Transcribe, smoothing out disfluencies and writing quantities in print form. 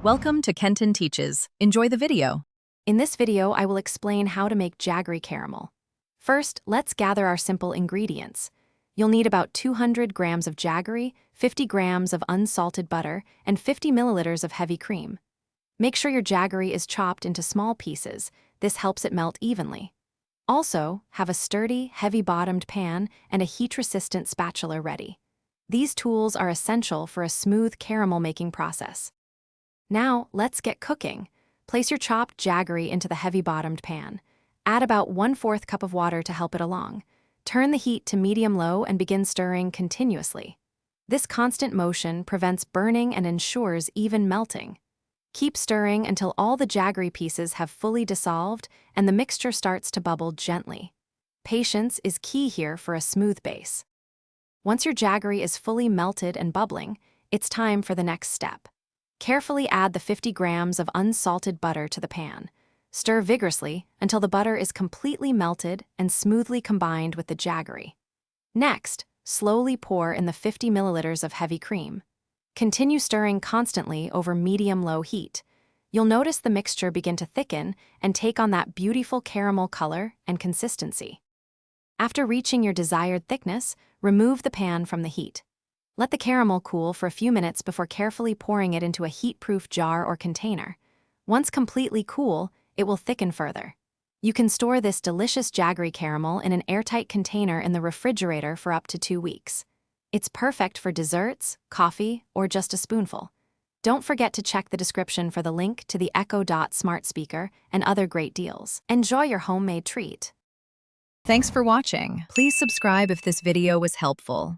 Welcome to Kenton Teaches. Enjoy the video. In this video, I will explain how to make Jaggery caramel. First, let's gather our simple ingredients. You'll need about 200 grams of Jaggery, 50 grams of unsalted butter, and 50 milliliters of heavy cream. Make sure your Jaggery is chopped into small pieces. This helps it melt evenly. Also, have a sturdy, heavy-bottomed pan and a heat-resistant spatula ready. These tools are essential for a smooth caramel-making process. Now, let's get cooking. Place your chopped Jaggery into the heavy-bottomed pan. Add about 1/4 cup of water to help it along. Turn the heat to medium-low and begin stirring continuously. This constant motion prevents burning and ensures even melting. Keep stirring until all the Jaggery pieces have fully dissolved and the mixture starts to bubble gently. Patience is key here for a smooth base. Once your Jaggery is fully melted and bubbling, it's time for the next step. Carefully add the 50 grams of unsalted butter to the pan. Stir vigorously until the butter is completely melted and smoothly combined with the Jaggery. Next, slowly pour in the 50 milliliters of heavy cream. Continue stirring constantly over medium-low heat. You'll notice the mixture begin to thicken and take on that beautiful caramel color and consistency. After reaching your desired thickness, remove the pan from the heat. Let the caramel cool for a few minutes before carefully pouring it into a heat-proof jar or container. Once completely cool, it will thicken further. You can store this delicious Jaggery caramel in an airtight container in the refrigerator for up to 2 weeks. It's perfect for desserts, coffee, or just a spoonful. Don't forget to check the description for the link to the Echo Dot smart speaker and other great deals. Enjoy your homemade treat. Thanks for watching. Please subscribe if this video was helpful.